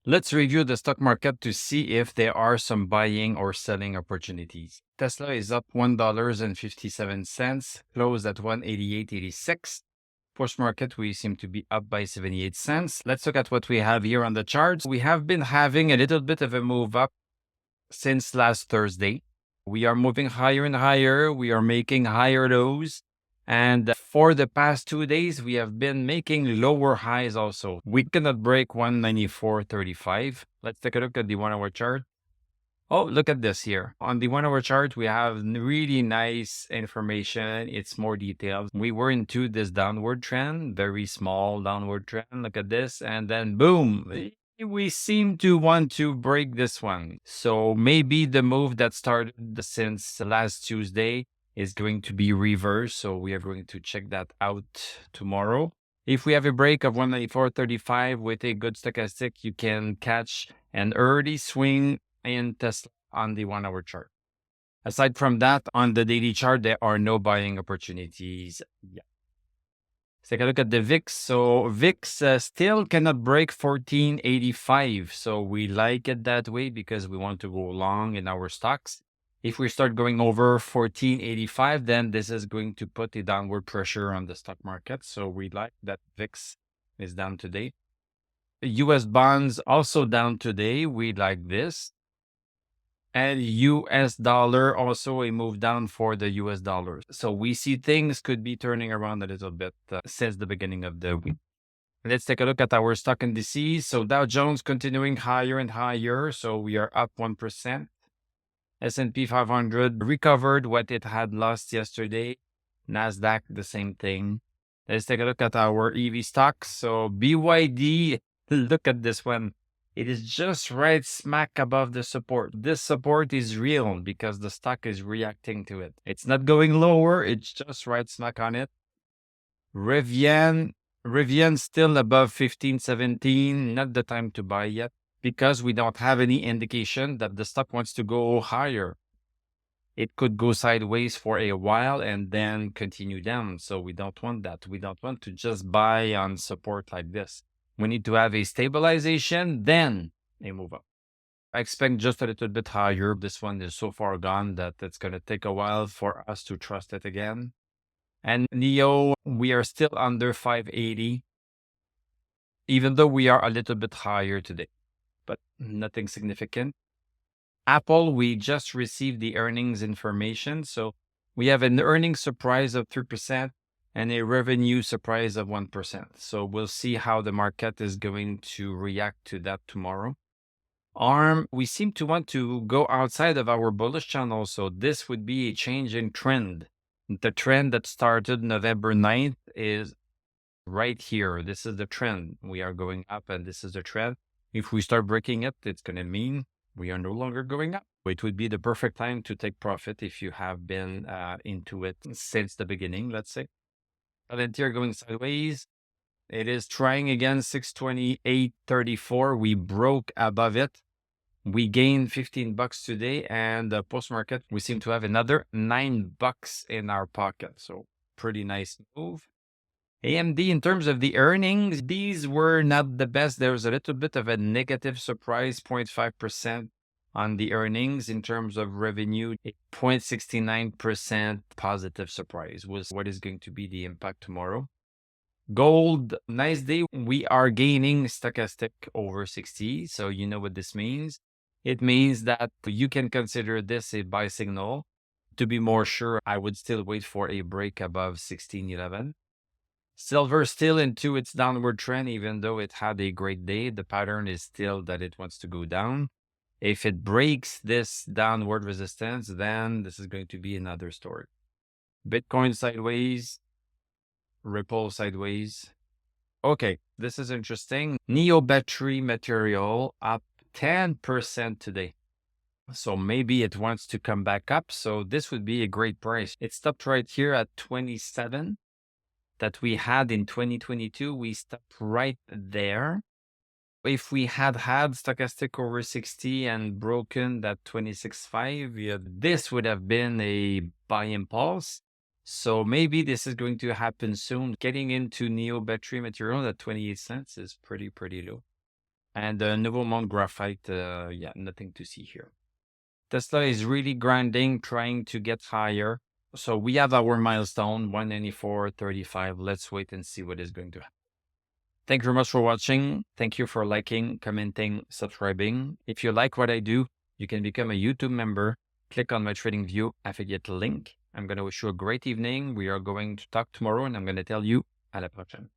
Let's review the stock market to see if there are some buying or selling opportunities. Tesla is up $1.57, closed at 188.86. Post market, we seem to be up by 78 cents. Let's look at what we have here on the charts. We have been having a little bit of a move up since last Thursday. We are moving higher and higher. We are making higher lows. And for the past 2 days, we have been making lower highs also. We cannot break 194.35. Let's take a look at the 1-hour chart. Oh, look at this here. On the 1-hour chart, we have really nice information. It's more detailed. We were into this downward trend, very small downward trend. Look at this. And then boom, we seem to want to break this one. So maybe the move that started since last Tuesday is going to be reversed. So we are going to check that out tomorrow. If we have a break of 194.35 with a good stochastic, you can catch an early swing in Tesla on the 1-hour chart. Aside from that, on the daily chart, there are no buying opportunities yet. Let's take a look at the VIX. So VIX still cannot break 1485. So we like it that way because we want to go long in our stocks. If we start going over 1485, then this is going to put a downward pressure on the stock market. So we like that VIX is down today. US bonds also down today. We like this. And US dollar, also a move down for the US dollar. So we see things could be turning around a little bit since the beginning of the week. Let's take a look at our stock indices. So Dow Jones continuing higher and higher. So we are up 1%. S&P 500 recovered what it had lost yesterday. NASDAQ, the same thing. Let's take a look at our EV stocks. So BYD, look at this one. It is just right smack above the support. This support is real because the stock is reacting to it. It's not going lower. It's just right smack on it. Rivian still above 15.17. Not the time to buy yet because we don't have any indication that the stock wants to go higher. It could go sideways for a while and then continue down. So we don't want that. We don't want to just buy on support like this. We need to have a stabilization, then a move up. I expect just a little bit higher. This one is so far gone that it's going to take a while for us to trust it again. And NEO, we are still under 580, even though we are a little bit higher today, but nothing significant. Apple, we just received the earnings information. So we have an earnings surprise of 3%. And a revenue surprise of 1%. So we'll see how the market is going to react to that tomorrow. ARM, we seem to want to go outside of our bullish channel. So this would be a change in trend. The trend that started November 9th is right here. This is the trend. We are going up and this is the trend. If we start breaking it, it's going to mean we are no longer going up. It would be the perfect time to take profit if you have been into it since the beginning, let's say. Palantir going sideways. It is trying again 628.34. We broke above it. We gained $15 today, and post market we seem to have another $9 in our pocket. So pretty nice move. AMD, in terms of the earnings, these were not the best. There was a little bit of a negative surprise, 0.5%. On the earnings in terms of revenue, a 0.69% positive surprise was what is going to be the impact tomorrow. Gold, nice day. We are gaining stochastic over 60. So you know what this means. It means that you can consider this a buy signal. To be more sure, I would still wait for a break above 1611. Silver still into its downward trend, even though it had a great day. The pattern is still that it wants to go down. If it breaks this downward resistance, then this is going to be another story. Bitcoin sideways, Ripple sideways. Okay, this is interesting. Neo battery material up 10% today. So maybe it wants to come back up. So this would be a great price. It stopped right here at 27 that we had in 2022. We stopped right there. If we had stochastic over 60 and broken that 26.5, yeah, this would have been a buy impulse. So maybe this is going to happen soon. Getting into Neo battery material at 28 cents is pretty low. And the Nouveau Monde Graphite, yeah, nothing to see here. Tesla is really grinding, trying to get higher. So we have our milestone, 194.35. Let's wait and see what is going to happen. Thank you very much for watching. Thank you for liking, commenting, subscribing. If you like what I do, you can become a YouTube member. Click on my TradingView affiliate link. I'm going to wish you a great evening. We are going to talk tomorrow, and I'm going to tell you à la prochaine.